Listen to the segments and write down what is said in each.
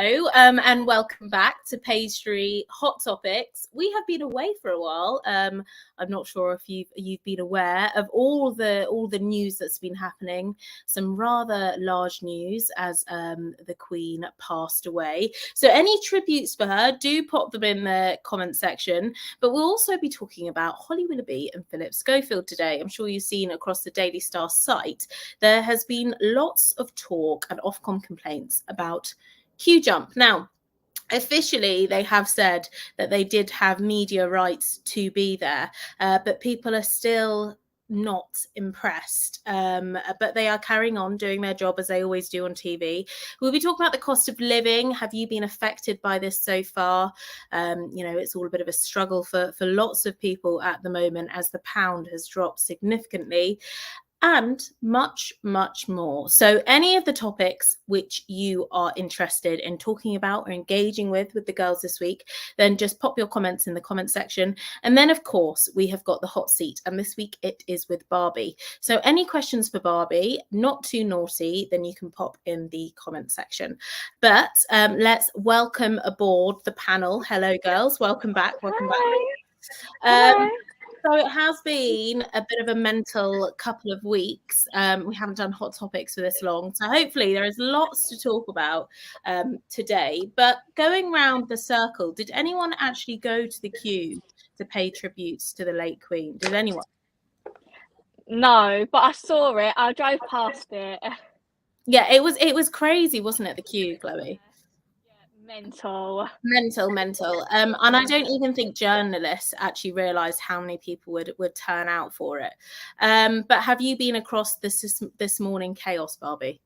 Hello, and welcome back to Page 3 Hot Topics. We have been away for a while. I'm not sure if you've been aware of all the news that's been happening. Some rather large news as the Queen passed away. So any tributes for her, do pop them in the comment section. But we'll also be talking about Holly Willoughby and Phillip Schofield today. I'm sure you've seen across the Daily Star site, there has been lots of talk and Ofcom complaints about Q Jump. Now, officially, they have said that they did have media rights to be there, but people are still not impressed. But they are carrying on doing their job as they always do on TV. We'll be talking about the cost of living. Have you been affected by this so far? It's all a bit of a struggle for lots of people at the moment as the pound has dropped significantly. And much, much more. So any of the topics which you are interested in talking about or engaging with the girls this week, then just pop your comments in the comment section. And then, of course, we have got the hot seat. And this week it is with Barbie. So any questions for Barbie, not too naughty, then you can pop in the comment section. But let's welcome aboard the panel. Hello, girls. Welcome back. Welcome back. So it has been a bit of a mental couple of weeks. We haven't done hot topics for this long. So hopefully there is lots to talk about today. But going round the circle, did anyone actually go to the queue to pay tributes to the late Queen? Did anyone? No, but I saw it. I drove past it. Yeah, it was crazy, wasn't it, the queue, Chloe? Mental. And I don't even think journalists actually realised how many people would turn out for it. But have you been across this morning chaos, Barbie?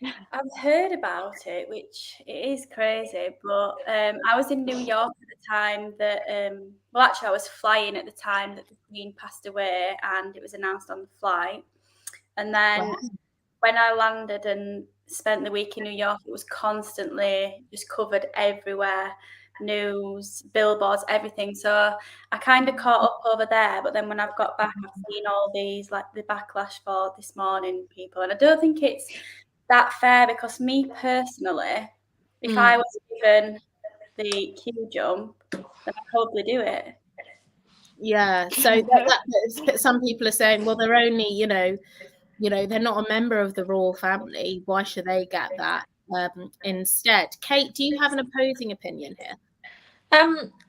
I've heard about it, which it is crazy. But I was in New York at the time that, I was flying at the time that the Queen passed away, and it was announced on the flight. And then when I landed and spent the week in New York, it was constantly just covered everywhere, news, billboards, everything. So I kind of caught up over there, but then when I've got back, I've seen all these, like the backlash for this morning people, and I don't think it's that fair, because me personally, if I was given the Q jump, then I'd probably do it. Yeah, so some people are saying, well, they're only, they're not a member of the royal family. Why should they get that instead? Kate, do you have an opposing opinion here?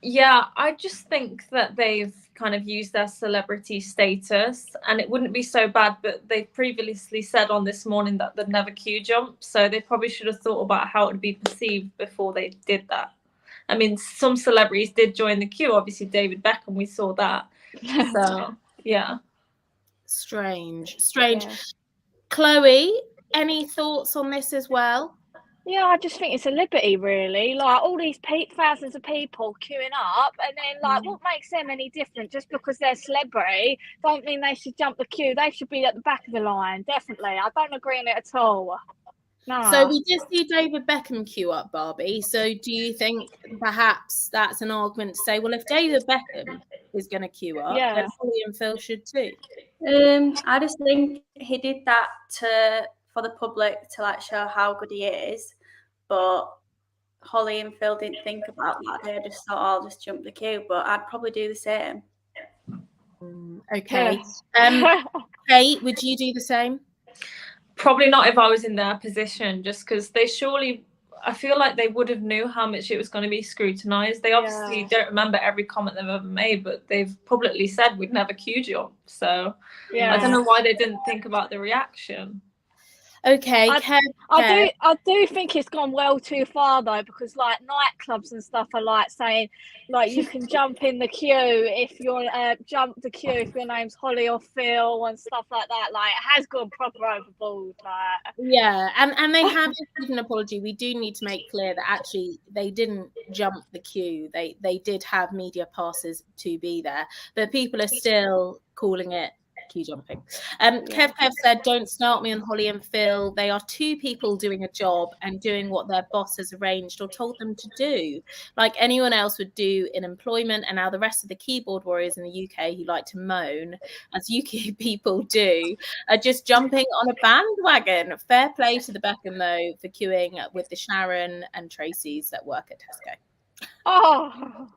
Yeah, I just think that they've kind of used their celebrity status, and it wouldn't be so bad, but they previously said on This Morning that they'd never queue jump, so they probably should have thought about how it would be perceived before they did that. I mean, some celebrities did join the queue, obviously David Beckham, we saw that. So, yeah. Strange. Yeah. Chloe, any thoughts on this as well? Yeah, I just think it's a liberty, really. Like, all these thousands of people queuing up, and then, like, what makes them any different? Just because they're a celebrity, don't mean they should jump the queue. They should be at the back of the line, definitely. I don't agree on it at all. No. So we just see David Beckham queue up, Barbie. So do you think perhaps that's an argument to say, well, if David Beckham is going to queue up, then Holly and Phil should too? I just think he did that for the public to, like, show how good he is. But Holly and Phil didn't think about that. They just thought, I'll just jump the queue. But I'd probably do the same. Okay. Kate, would you do the same? Probably not if I was in their position, just because I feel like they would have knew how much it was going to be scrutinised. They obviously don't remember every comment they've ever made, but they've publicly said we'd never queue jump. So I don't know why they didn't think about the reaction. Okay, I do think it's gone well too far though, because like nightclubs and stuff are like saying, like, you can jump in the queue if you're jump the queue if your name's Holly or Phil and stuff like that. Like, it has gone proper overboard. Like, yeah, and they have issued an apology. We do need to make clear that actually they didn't jump the queue. They did have media passes to be there, but people are still calling it queue jumping. Kev said, don't start me on Holly and Phil. They are two people doing a job and doing what their boss has arranged or told them to do, like anyone else would do in employment. And now the rest of the keyboard warriors in the UK who like to moan, as UK people do, are just jumping on a bandwagon. Fair play to the Beckham, though, for queuing with the Sharon and Tracy's that work at Tesco. Oh,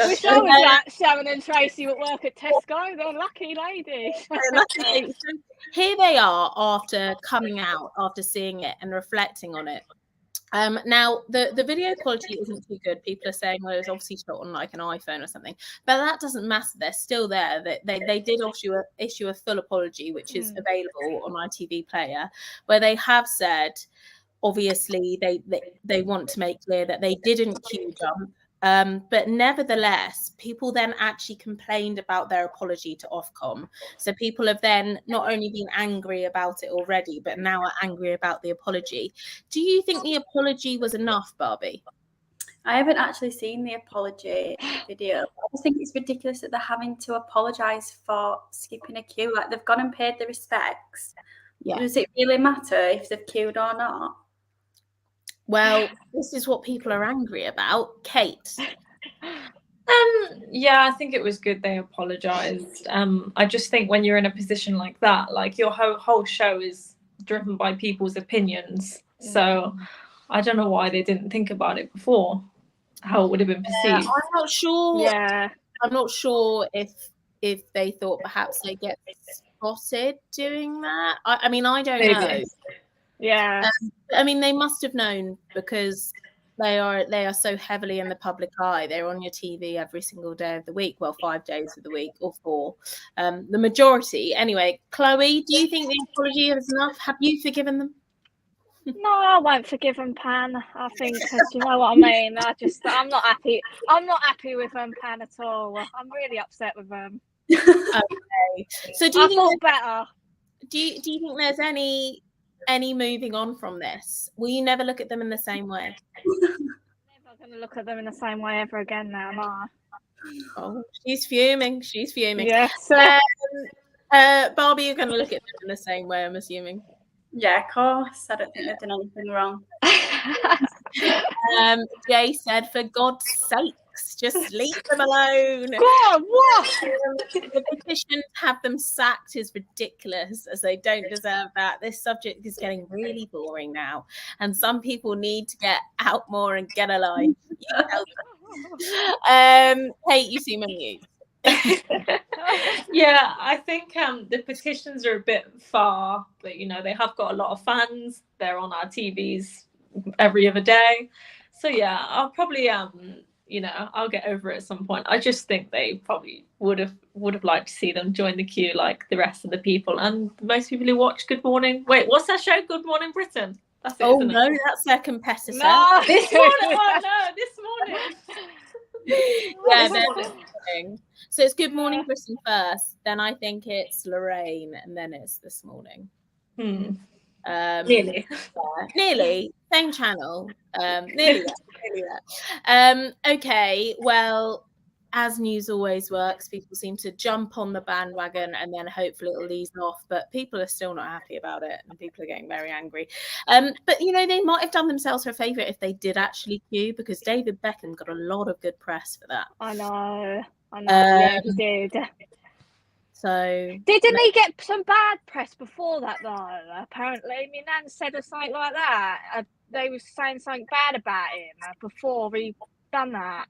wish I was like Sharon and Tracy at work at Tesco. They're lucky ladies. Here they are after coming out, after seeing it and reflecting on it. Now the video quality isn't too good. People are saying, well, it was obviously shot on like an iPhone or something, but that doesn't matter. They're still there. They did issue a full apology, which is available on ITV Player, where they have said, obviously they want to make clear that they didn't queue jump. But nevertheless, people then actually complained about their apology to Ofcom. So people have then not only been angry about it already, but now are angry about the apology. Do you think the apology was enough, Barbie? I haven't actually seen the apology video. I just think it's ridiculous that they're having to apologise for skipping a queue. Like, they've gone and paid the respects. Yeah. Does it really matter if they've queued or not? Well, this is what people are angry about. Kate? Yeah, I think it was good they apologised. I just think when you're in a position like that, like your whole show is driven by people's opinions. So I don't know why they didn't think about it before, how it would have been perceived. I'm not sure. Yeah. I'm not sure if they thought perhaps they get spotted doing that. I mean, I don't know. Yeah. I mean, they must have known because they are so heavily in the public eye. They're on your TV every single day of the week. Well, 5 days of the week or 4. The majority. Anyway, Chloe, do you think the apology is enough? Have you forgiven them? No, I won't forgive them, Pan. I think, you know what I mean? I'm not happy. I'm not happy with them, Pan, at all. I'm really upset with them. Okay. So do you think better? Do you think there's any moving on from this? Will you never look at them in the same way? Never going to look at them in the same way ever again now, no. Oh, she's fuming. Yes. Barbie, you're going to look at them in the same way, I'm assuming. Yeah, of course. I don't think they've done anything wrong. Jay said, for God's sakes, just leave them alone. God, what? The petition to have them sacked is ridiculous, as they don't deserve that. This subject is getting really boring now, and some people need to get out more and get a life. Kate, you seem amused. Yeah, I think the petitions are a bit far, but you know, they have got a lot of fans. They're on our TVs every other day. So yeah, I'll probably you know, I'll get over it at some point. I just think they probably would have liked to see them join the queue like the rest of the people and most people who watch Good Morning. Wait, what's that show? Good Morning Britain. That's it, isn't no, it? that's their competitor. No. This morning. Oh no, this morning. Yeah, this morning. So it's Good Morning Britain first, then I think it's Lorraine, and then it's This Morning. Nearly same channel. Nearly there. Okay, well, as news always works, people seem to jump on the bandwagon and then hopefully it'll ease off, but people are still not happy about it and people are getting very angry. But you know, they might have done themselves a favour if they did actually queue, because David Beckham got a lot of good press for that. I know, yeah, he did. So didn't he get some bad press before that though? Apparently, I mean, Nan said something like that. They were saying something bad about him before he done that.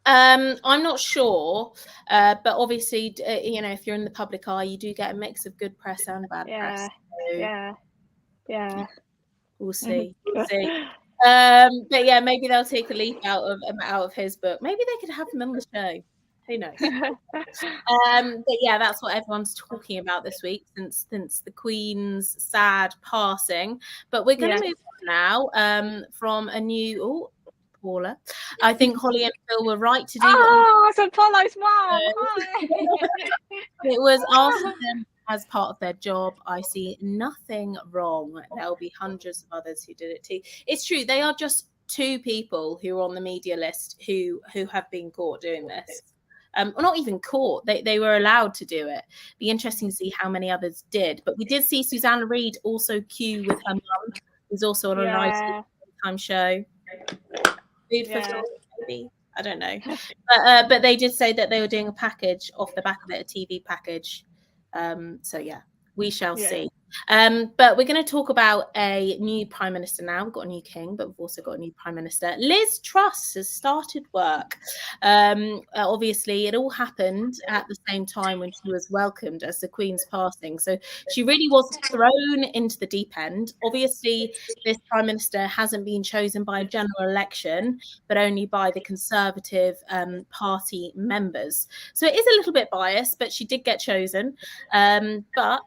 I'm not sure, but obviously, you know, if you're in the public eye, you do get a mix of good press and bad press. So Yeah. We'll see. But yeah, maybe they'll take a leaf out of his book. Maybe they could have him on the show. Who knows? But yeah, that's what everyone's talking about this week since the Queen's sad passing. But we're going to move on now from a new. Paula, I think Holly and Phil were right to do. So Apollo's mom. It was asked of them as part of their job. I see nothing wrong. There'll be hundreds of others who did it too. It's true. They are just 2 people who are on the media list who have been caught doing this. Or not even caught. They were allowed to do it. Be interesting to see how many others did. But we did see Susanna Reid also queue with her mum, who's also on a nice time show. Food for thought, maybe. I don't know. But they did say that they were doing a package off the back of it, a TV package. So yeah, we shall see. But we're going to talk about a new Prime Minister now. We've got a new king, but we've also got a new Prime Minister. Liz Truss has started work. Obviously, it all happened at the same time when she was welcomed as the Queen's passing. So she really was thrown into the deep end. Obviously, this Prime Minister hasn't been chosen by a general election, but only by the Conservative Party members. So it is a little bit biased, but she did get chosen. But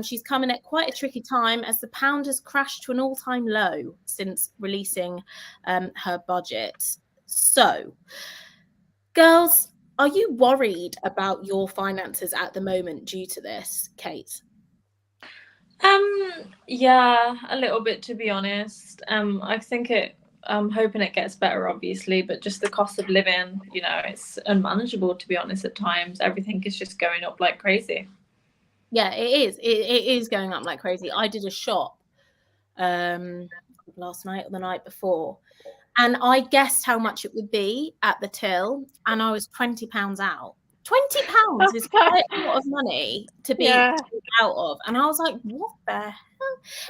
she's coming at quite a tricky time as the pound has crashed to an all-time low since releasing her budget. So, girls, are you worried about your finances at the moment due to this, Kate? Yeah, a little bit, to be honest. I think I'm hoping it gets better, obviously, but just the cost of living, you know, it's unmanageable, to be honest, at times. Everything is just going up like crazy. Yeah, it is. It is going up like crazy. I did a shop last night or the night before, and I guessed how much it would be at the till, and I was £20 out. £20 is quite a lot of money to be out of, and I was like, "What the hell?"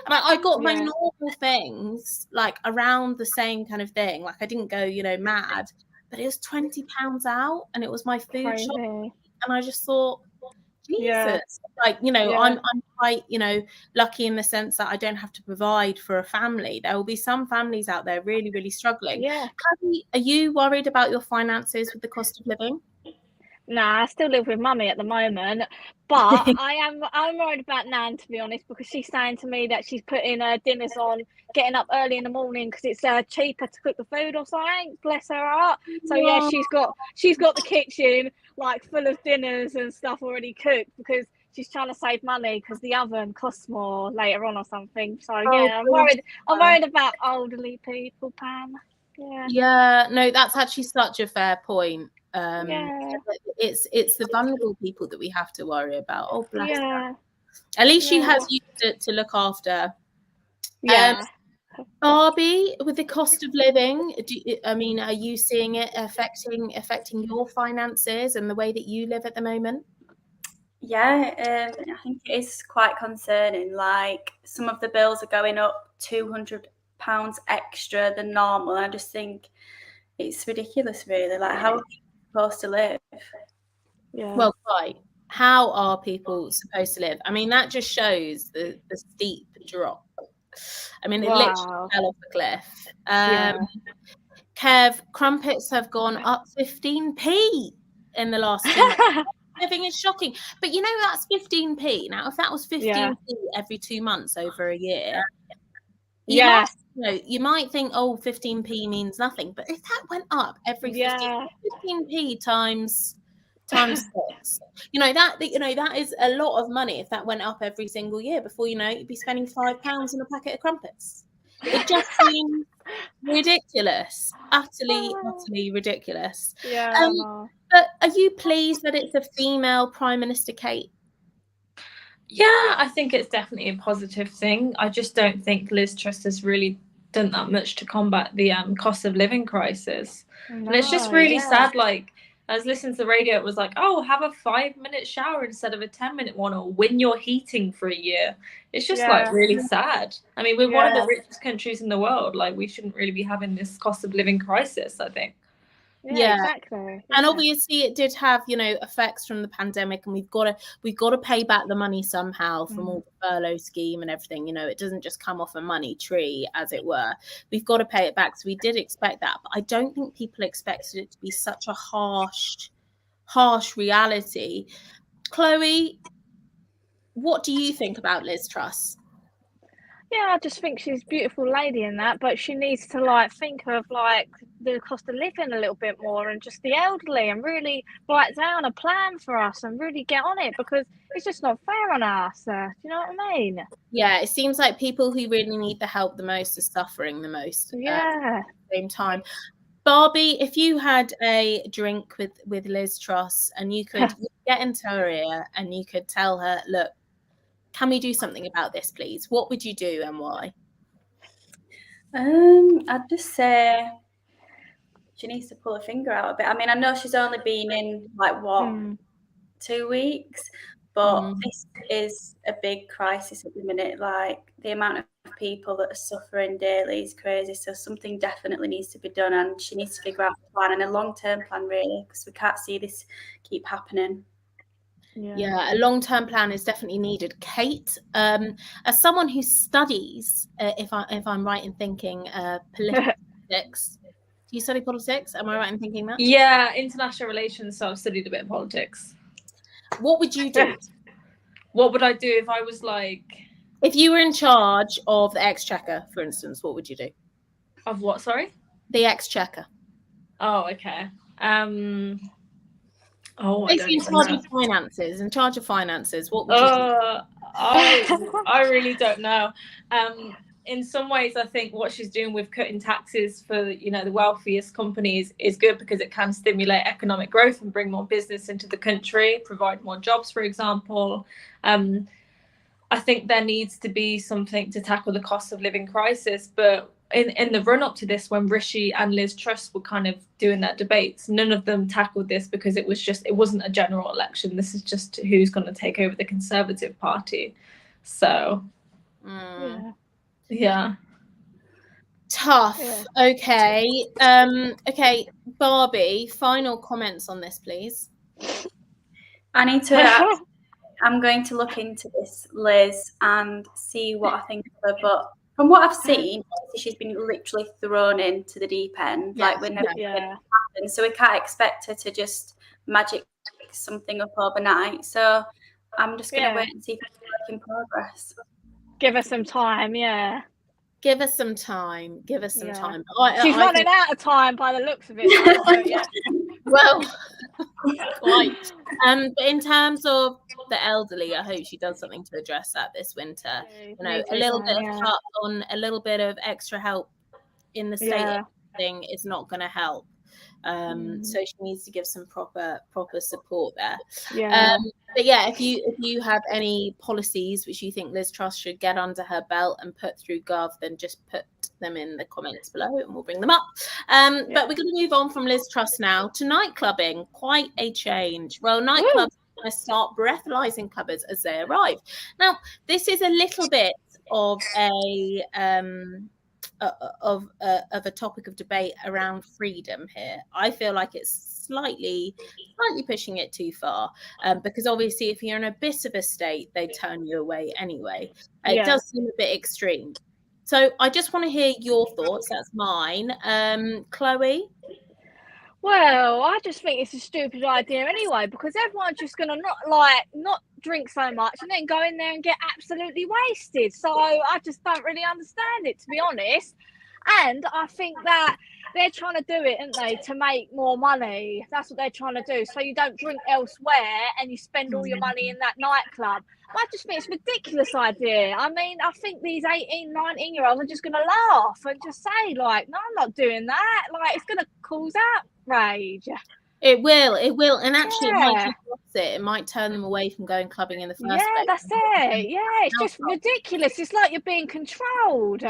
And I got my normal things like around the same kind of thing. Like I didn't go, you know, mad, but it was £20 out, and it was my food shop, and I just thought, Jesus, like, you know, I'm quite, you know, lucky in the sense that I don't have to provide for a family. There will be some families out there really, really struggling. Chloe, are you worried about your finances with the cost of living? Nah, I still live with mummy at the moment, but I'm worried about Nan, to be honest, because she's saying to me that she's putting her dinners on, getting up early in the morning because it's cheaper to cook the food or something. Bless her heart. So yeah, she's got the kitchen like full of dinners and stuff already cooked because she's trying to save money because the oven costs more later on or something. So yeah, I'm worried about elderly people, Pam. Yeah, no, that's actually such a fair point. It's the vulnerable people that we have to worry about. Oh, bless her. At least she has you to look after. Barbie, with the cost of living, are you seeing it affecting your finances and the way that you live at the moment? Yeah, I think it is quite concerning. Like some of the bills are going up £200 extra than normal. I just think it's ridiculous, really. Like, how are people supposed to live? Well, quite. How are people supposed to live? I mean, that just shows the steep drop. I mean, it literally fell off the cliff. Kev, crumpets have gone up 15p in the last 2 months. Living is shocking. But you know, that's 15p. Now, if that was 15p every 2 months over a year, you might think, oh, 15p means nothing. But if that went up every 15p times 6, that is a lot of money if that went up every single year. Before you know it, you'd be spending £5 on a packet of crumpets. It just seems ridiculous, utterly ridiculous. But are you pleased that it's a female Prime Minister, Kate? Yeah, I think it's definitely a positive thing. I just don't think Liz Truss has really done that much to combat the cost of living crisis. And it's just really sad. Like, I was listening to the radio, it was like, oh, have a 5-minute shower instead of a 10-minute one, or win your heating for a year. It's just like really sad. I mean, we're one of the richest countries in the world. Like, we shouldn't really be having this cost of living crisis, I think. Exactly. And obviously it did have, effects from the pandemic, and we've got to pay back the money somehow from all the furlough scheme and everything. It doesn't just come off a money tree, as it were. We've got to pay it back. So we did expect that, but I don't think people expected it to be such a harsh reality. Chloe, what do you think about Liz Truss? Yeah, I just think she's a beautiful lady in that, but she needs to think of the cost of living a little bit more, and just the elderly, and really write down a plan for us and really get on it, because it's just not fair on us. Do you know what I mean? Yeah, it seems like people who really need the help the most are suffering the most. At the same time. Barbie, if you had a drink with Liz Truss and you could get into her ear and you could tell her, look, can we do something about this, please? What would you do and why? I'd just say she needs to pull her finger out a bit. I mean, I know she's only been in like what 2 weeks, but this is a big crisis at the minute. Like the amount of people that are suffering daily is crazy. So something definitely needs to be done, and she needs to figure out a plan and a long-term plan, really, because we can't see this keep happening. Yeah, a long-term plan is definitely needed. Kate, as someone who studies, if I'm right in thinking, politics. Do you study politics? Am I right in thinking that? Yeah, international relations. So I've studied a bit of politics. What would you do? What would I do if I was like... If you were in charge of the Exchequer, for instance, what would you do? Of what, sorry? The Exchequer. Oh, okay. Basically in charge of finances. In charge of finances, what would you do? I really don't know. In some ways, I think what she's doing with cutting taxes for, the wealthiest companies is good because it can stimulate economic growth and bring more business into the country, provide more jobs, for example. I think there needs to be something to tackle the cost of living crisis. But in the run up to this, when Rishi and Liz Truss were kind of doing their debates, none of them tackled this because it wasn't a general election. This is just who's going to take over the Conservative Party. So, yeah. Tough. Yeah. Okay. Okay, Barbie, final comments on this, please. I need to I'm going to look into this, Liz, and see what I think of her. But from what I've seen, she's been literally thrown into the deep end. Like we're never going to happen. So we can't expect her to just magic something up overnight. So I'm just going to wait and see if it's work in progress. Give her some time, Give us some time. Give us some time. She's running out of time by the looks of it. Well, quite. But in terms of the elderly, I hope she does something to address that this winter. A little bit of cut on, a little bit of extra help in the state thing is not going to help. So she needs to give some proper support there. But yeah, if you have any policies which you think Liz Truss should get under her belt and put through Gov, then just put them in the comments below and we'll bring them up. But we're going to move on from Liz Truss now to nightclubbing. Quite a change. Well, nightclubs are going to start breathalyzing clubbers as they arrive. Now, this is a little bit of a topic of debate around freedom here. I feel like it's slightly pushing it too far, because obviously if you're in a bit of a state, they turn you away anyway. It does seem a bit extreme. So I just want to hear your thoughts. That's mine. Chloe? Well, I just think it's a stupid idea anyway, because everyone's just going to not drink so much and then go in there and get absolutely wasted. So I just don't really understand it, to be honest. And I think that they're trying to do it, aren't they, to make more money. That's what they're trying to do. So you don't drink elsewhere and you spend all your money in that nightclub. I just think it's a ridiculous idea. I mean, I think these 18, 19-year-olds are just going to laugh and just say, like, no, I'm not doing that. Like, it's going to cause outrage. It will. And actually, it might do the opposite. It might turn them away from going clubbing in the first place. Yeah, that's it. Yeah, it's just ridiculous. It's like you're being controlled.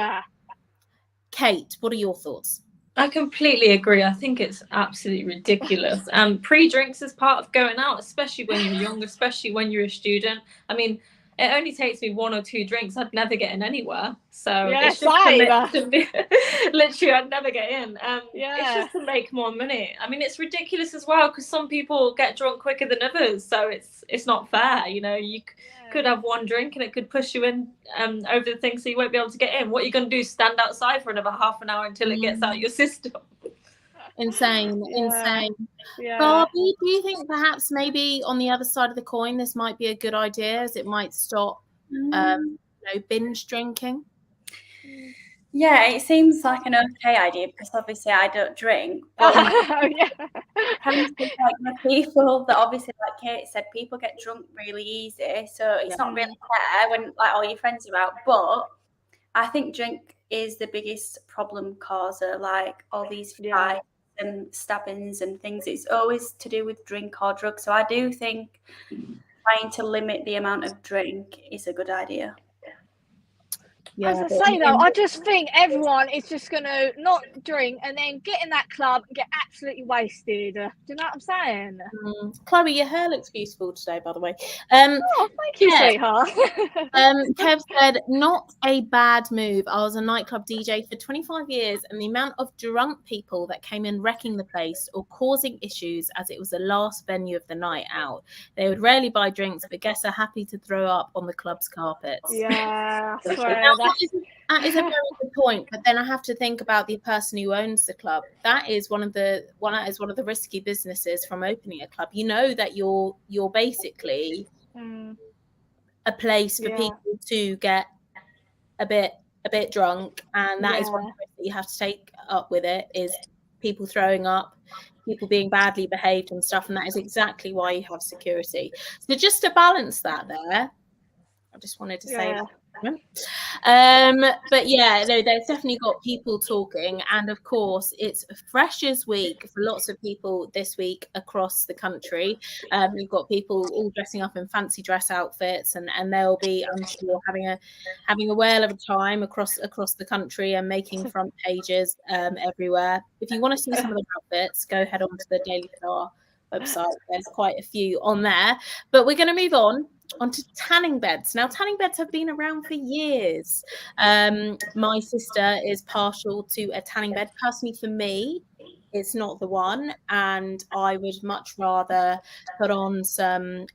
Kate, what are your thoughts? I completely agree. I think it's absolutely ridiculous. Pre-drinks is part of going out, especially when you're young, especially when you're a student. I mean, it only takes me 1 or 2 drinks. I'd never get in anywhere. So it's just literally, I'd never get in. It's just to make more money. I mean, it's ridiculous as well because some people get drunk quicker than others. So it's not fair. You could have 1 drink and it could push you in over the thing, so you won't be able to get in. What are you going to do? Stand outside for another half an hour until it gets out your system? Insane. Barbie, do you think perhaps maybe on the other side of the coin this might be a good idea, as it might stop binge drinking? Yeah, it seems like an okay idea because obviously I don't drink. But having to think like the people that obviously, like Kate said, people get drunk really easy, so it's not really fair when like all your friends are out. But I think drink is the biggest problem causer, like all these fights and stabbings and things. It's always to do with drink or drugs. So I do think trying to limit the amount of drink is a good idea. As I say though, I just think everyone is just gonna not drink and then get in that club and get absolutely wasted. Do you know what I'm saying? Chloe, your hair looks beautiful today, by the way. Oh, thank you, sweetheart. Kev said, not a bad move. I was a nightclub DJ for 25 years, and the amount of drunk people that came in wrecking the place or causing issues as it was the last venue of the night out. They would rarely buy drinks, but guests are happy to throw up on the club's carpets. Yeah, I swear. That is a very good point, but then I have to think about the person who owns the club. That is one of the risky businesses from opening a club. You know that you're basically a place for people to get a bit drunk, and that is one of the risks that you have to take up with it, is people throwing up, people being badly behaved and stuff, and that is exactly why you have security. So just to balance that there, I just wanted to say that. But yeah, no, there's definitely got people talking, and of course it's Freshers Week for lots of people this week across the country. You've got people all dressing up in fancy dress outfits, and they'll be, I'm sure, having a whale of a time across the country and making front pages everywhere. If you want to see some of the outfits, go head on to the Daily Star website. There's quite a few on there, but we're going to move onto tanning beds. Now, tanning beds have been around for years. My sister is partial to a tanning bed. Personally, for me, it's not the one, and I would much rather putting on some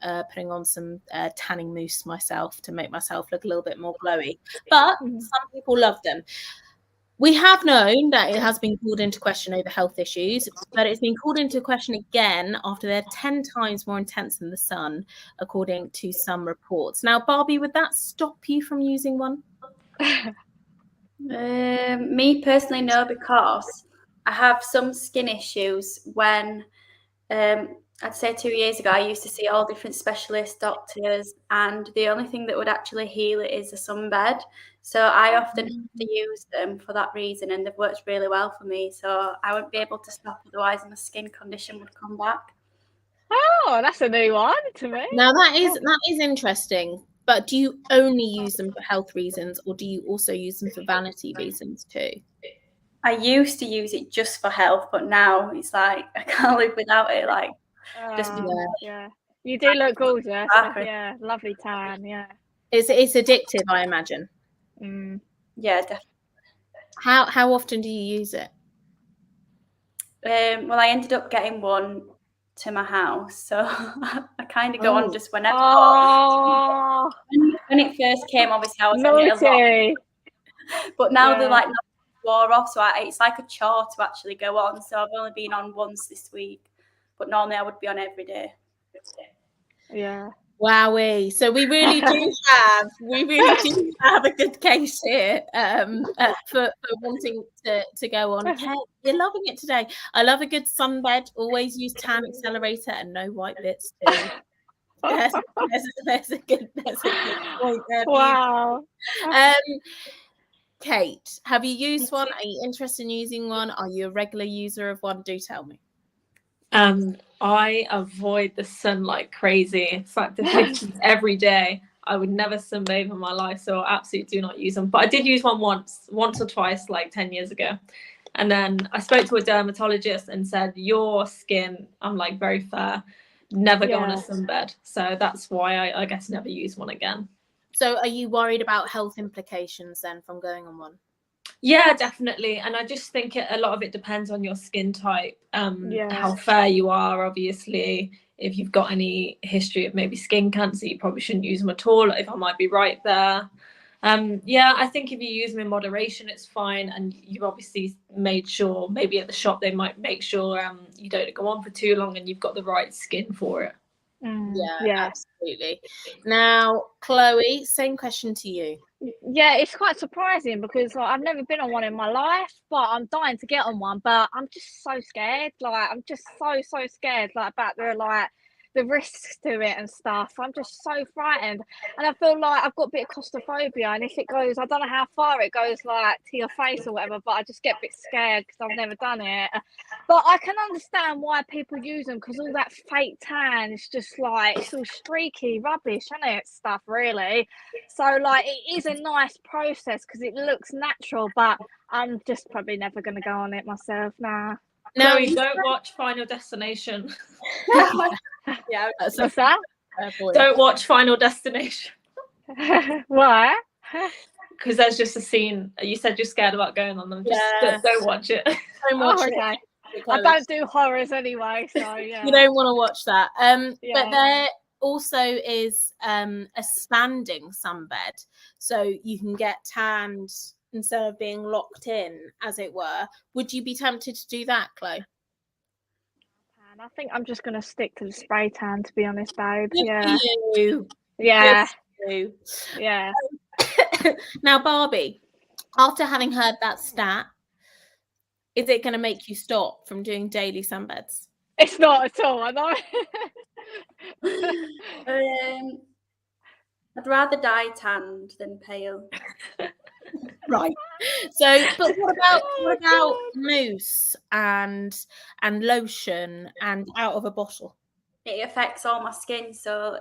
tanning mousse myself to make myself look a little bit more glowy. But some people love them. We have known that it has been called into question over health issues, but it's been called into question again after they're 10 times more intense than the sun, according to some reports. Now, Barbie, would that stop you from using one? Me personally, no, because I have some skin issues. When I'd say 2 years ago, I used to see all different specialist doctors, and the only thing that would actually heal it is a sunbed. So I often have to use them for that reason, and they've worked really well for me. So I wouldn't be able to stop, otherwise my skin condition would come back. Oh, that's a new one to me. Now that is interesting. But do you only use them for health reasons, or do you also use them for vanity reasons too? I used to use it just for health, but now it's like I can't live without it. Like, yeah, you do look gorgeous. Yeah, lovely tan. Yeah, it's addictive, I imagine. Yeah, definitely. How often do you use it? Well, I ended up getting one to my house, so I kind of go on just whenever. When it first came, obviously I was on it a lot, but now they're like wore off, so it's like a chore to actually go on. So I've only been on once this week, but normally I would be on every day. Yeah. Wowee. So we really do have a good case here for wanting to go on. Kate, you're loving it today. I love a good sunbed. Always use tan accelerator and no white bits too. There's a good point there. Wow. Kate, have you used one? Are you interested in using one? Are you a regular user of one? Do tell me. I avoid the sun like crazy. It's like the 50s every day. I would never sunbathe in my life, so I absolutely do not use them. But I did use one once or twice, like 10 years ago. And then I spoke to a dermatologist and said, your skin, I'm like very fair, never go on a sunbed. So that's why I guess never use one again. So are you worried about health implications then from going on one? Yeah, definitely. And I just think a lot of it depends on your skin type, how fair you are, obviously. If you've got any history of maybe skin cancer, you probably shouldn't use them at all, if I might be right there. I think if you use them in moderation, it's fine. And you've obviously made sure, maybe at the shop, they might make sure you don't go on for too long and you've got the right skin for it. Yeah, absolutely. Now, Chloe, same question to you. Yeah, it's quite surprising because I've never been on one in my life, but I'm dying to get on one. But I'm just so scared. Like, I'm just so scared, like, about the risks to it and stuff. I'm just so frightened, and I feel like I've got a bit of claustrophobia, and if it goes, I don't know how far it goes, like to your face or whatever, but I just get a bit scared because I've never done it. But I can understand why people use them, because all that fake tan is just like, it's all streaky rubbish, isn't it? Stuff, really. So, like, it is a nice process because it looks natural, but I'm just probably never going to go on it myself now. Now, Chloe, don't watch Final Destination. yeah, that's What's that? Don't watch Final Destination. Why? Because there's just a scene. You said you're scared about going on them. Just don't watch it. Don't watch Oh, it. okay. I don't do horrors anyway, so yeah. You don't want to watch that. Yeah. But there also is a standing sunbed, so you can get tanned instead of being locked in, as it were. Would you be tempted to do that, Chloe? I think I'm just going to stick to the spray tan, to be honest, babe. Good Yeah. for you. Yeah. Good for you. Yeah. Now, Barbie, after having heard that stat, is it going to make you stop from doing daily sunbeds? It's not at all, I know. I'd rather die tanned than pale. Right. So, but what about mousse and lotion and out of a bottle? It affects all my skin. So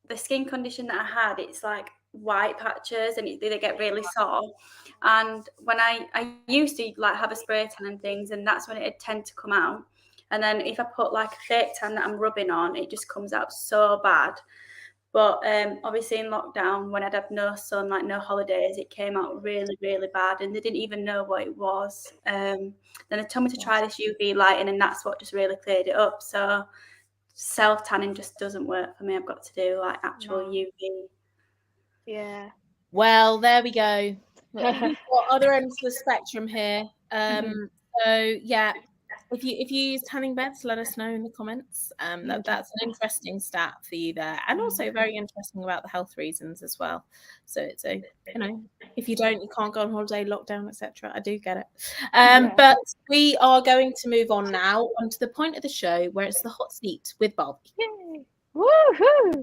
the skin condition that I had, it's like white patches and they get really sore. And when I used to like have a spray tan and things, and that's when it'd tend to come out. And then if I put like a fake tan that I'm rubbing on, it just comes out so bad. But obviously in lockdown, when I'd have no sun, like no holidays, it came out really, really bad. And they didn't even know what it was. Then they told me to try this UV lighting, and that's what just really cleared it up. So self-tanning just doesn't work for me. I've got to do like actual UV. Yeah. Well, there we go. We've got other ends of the spectrum here. So yeah, if you use tanning beds, let us know in the comments. That's an interesting stat for you there, and also very interesting about the health reasons as well. So it's a, if you can't go on holiday, lockdown, etc. I do get it. But we are going to move on now onto the point of the show where it's the hot seat with Barbie. Yay. Woohoo!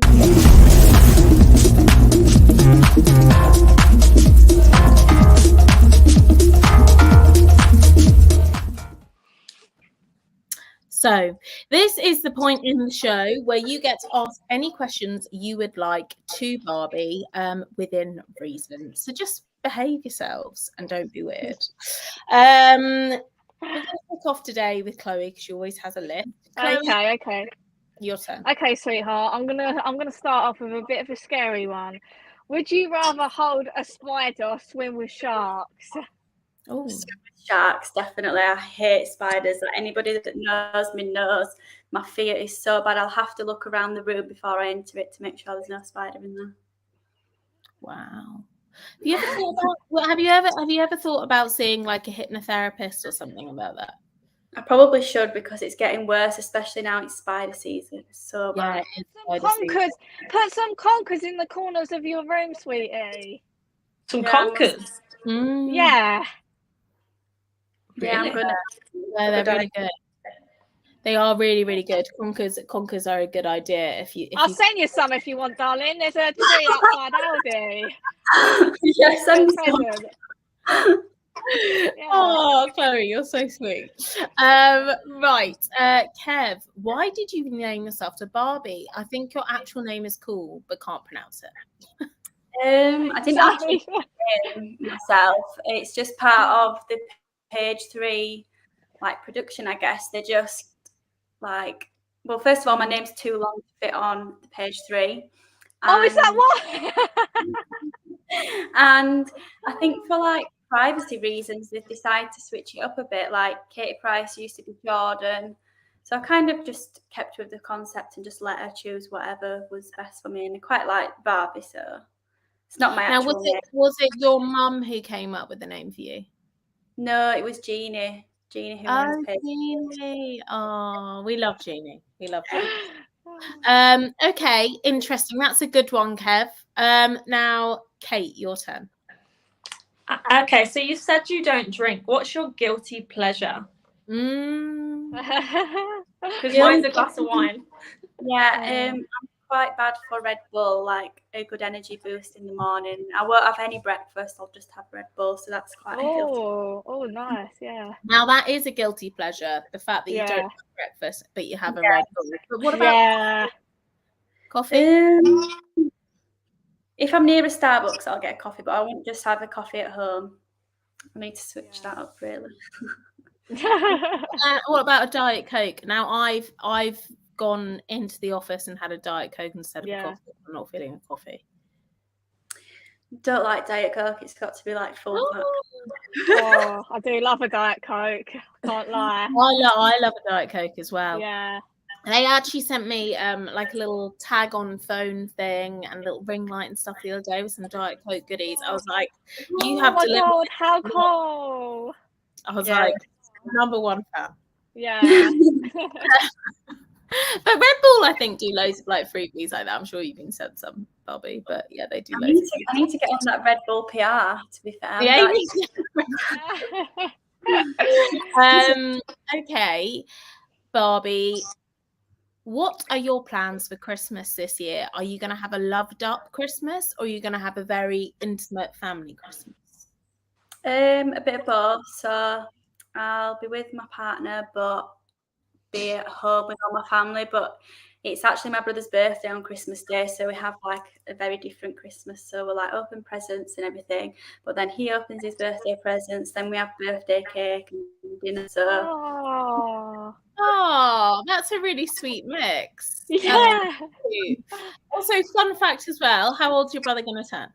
So this is the point in the show where you get to ask any questions you would like to Barbie within reason. So just behave yourselves and don't be weird. We're going to kick off today with Chloe because she always has a list. Chloe, Okay. Your turn. Okay, sweetheart. I'm gonna start off with a bit of a scary one. Would you rather hold a spider or swim with sharks? Oh, Sharks, definitely. I hate spiders. Like anybody that knows me knows my fear is so bad. I'll have to look around the room before I enter it to make sure there's no spider in there. Wow. Have you ever thought about seeing like a hypnotherapist or something about that? I probably should, because it's getting worse, especially now it's spider season. It's so bad. Put some conkers in the corners of your room, sweetie. Some conkers? Yeah. Yeah, I'm gonna. They're really good. They are really, really good. Conkers are a good idea. I'll send you some if you want, darling. There's a tree outside Aldi. Yes, I'm Oh, Chloe, you're so sweet. Right, Kev, why did you name yourself to Barbie? I think your actual name is cool, but can't pronounce it. I didn't actually name myself. It's just part of the page 3 like production, I guess. They're just like, well, first of all, my name's too long to fit on the page 3. Oh, is that why? And I think for like privacy reasons, they've decided to switch it up a bit. Like Katie Price used to be Jordan. So I kind of just kept with the concept and just let her choose whatever was best for me. And I quite like Barbie, so it's not my actual name. Was it your mum who came up with the name for you? No, it was Jeannie. Jeannie who runs page. Jeannie. Oh, we love Jeannie. Okay, interesting. That's a good one, Kev. Now, Kate, your turn. Okay, so you said you don't drink. What's your guilty pleasure? Because mine's a glass of wine. Yeah, I'm quite bad for Red Bull, like a good energy boost in the morning. I won't have any breakfast. I'll just have Red Bull. So that's quite a guilty. Oh, nice. Yeah. Now that is a guilty pleasure, the fact that you don't Yeah. have breakfast, but you have a Red Bull. But what about Yeah. coffee? If I'm near a Starbucks, I'll get a coffee, but I won't just have a coffee at home. I need to switch that up, really. What about a Diet Coke? Now I've gone into the office and had a Diet Coke instead of a coffee. I'm not feeling a coffee. Don't like Diet Coke. It's got to be like full Coke. Oh, I do love a Diet Coke. Can't lie. I love a Diet Coke as well. Yeah. They actually sent me like a little tag on phone thing and a little ring light and stuff the other day with some Diet Coke goodies. I was like, you have Oh my delivered. God, how cool. I was like, number one fan. Yeah. But Red Bull, I think, do loads of like freebies like that. I'm sure you've been sent some, Bobby, but yeah, they do. I need to get on that Red Bull PR. To be fair. Yeah. Okay, Barbie. What are your plans for Christmas this year? Are you going to have a loved up Christmas, or are you going to have a very intimate family Christmas? A bit of both. So I'll be with my partner, but be at home with all my family. But it's actually my brother's birthday on Christmas Day, so we have like a very different Christmas. So we'll like open presents and everything, but then he opens his birthday presents, then we have birthday cake and dinner. So oh, that's a really sweet mix. Yeah. Also, fun fact as well, how old's your brother going to turn?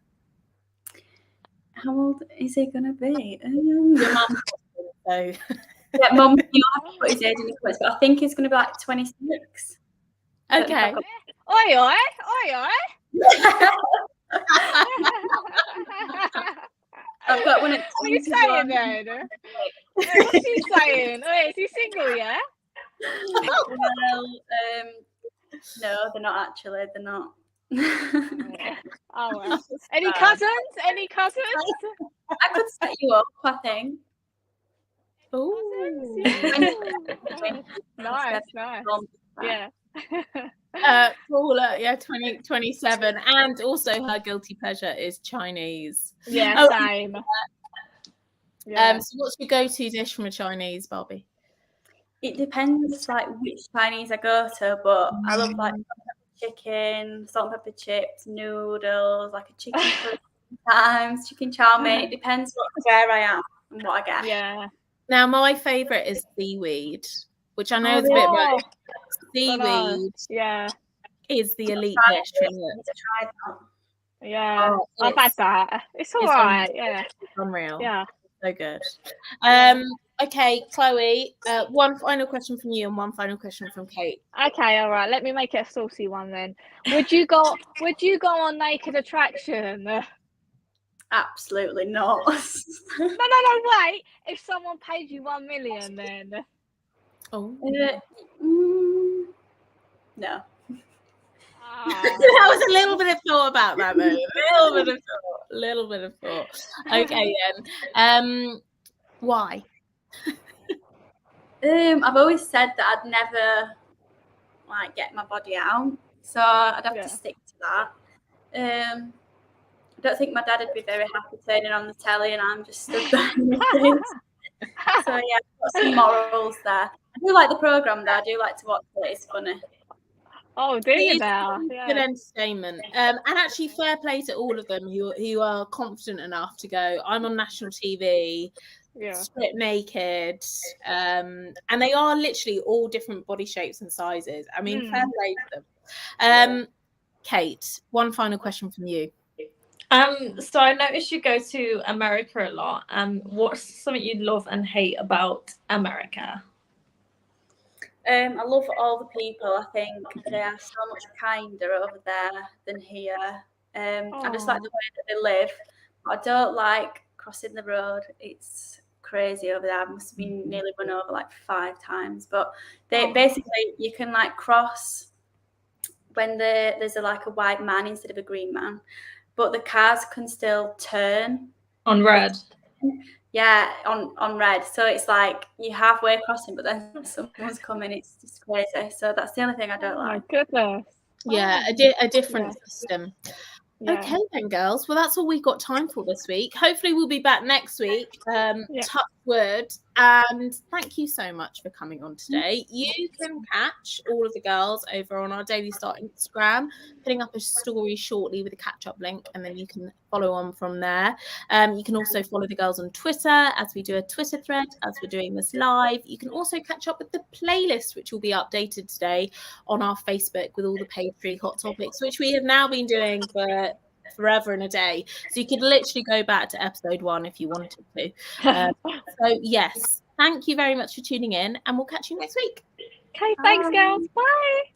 How old is he going to be? Your mum. So. Yeah, Mum, you have to put his age in the comments, but I think he's going to be like 26. Okay. Oi. I've got one at What are you saying then? What's he saying? Wait, is he single, yeah? Well, no, they're not actually. They're not. Oh, well. Any cousins? I could set you up, I think. Ooh. Nice. Yeah. Paula, 27, and also her guilty pleasure is Chinese. Yeah, same. Yeah. So what's your go-to dish from a Chinese, Barbie? It depends, like which Chinese I go to, but I love like chicken, salt and pepper chips, noodles, like a chicken curry sometimes, chicken chow mein. It depends where I am and what I get. Yeah. Now, my favourite is seaweed, which I know is a bit rough. Seaweed is the elite dish. Yeah, I've had that. It's all right. Yeah. It's unreal. Yeah. So good. Okay, Chloe, one final question from you and one final question from Kate. Okay, all right. Let me make it a saucy one then. Would you go on Naked Attraction? Absolutely not. No, wait. If someone paid you 1 million, then. Oh. No. That was a little bit of thought about that, though. A little bit of thought. Okay, then. Why? I've always said that I'd never like get my body out, so I'd have to stick to that. I don't think my dad would be very happy turning on the telly and I'm just stood there. So yeah, I've got some morals there. I do like the programme though. I do like to watch it. It's funny. Oh, do you now? Yeah. Good entertainment. And actually, fair play to all of them who are confident enough to go, I'm on national TV, strip naked. And they are literally all different body shapes and sizes. I mean, fair play to them. Kate, one final question from you. So I noticed you go to America a lot. What's something you love and hate about America? I love all the people. I think they are so much kinder over there than here. I just like the way that they live. I don't like crossing the road. It's crazy over there. I must have been nearly run over like 5 times. But they basically, you can like cross when there's a white man instead of a green man. But the cars can still turn. On red? Yeah, on red. So it's like you're halfway crossing, but then someone's coming. It's just crazy. So that's the only thing I don't like. Oh, my goodness. Yeah, a different system. Yeah. Okay then, girls. Well, that's all we've got time for this week. Hopefully we'll be back next week. Touch wood. And thank you so much for coming on today. You can catch all of the girls over on our Daily Start Instagram, putting up a story shortly with a catch-up link, and then you can follow on from there. You can also follow the girls on Twitter as we do a Twitter thread as we're doing this live. You can also catch up with the playlist, which will be updated today on our Facebook with all the Pastry Hot Topics, which we have now been doing for forever and a day. So you could literally go back to episode 1 if you wanted to. So yes, thank you very much for tuning in, and we'll catch you next week. Okay, thanks, girls. Bye.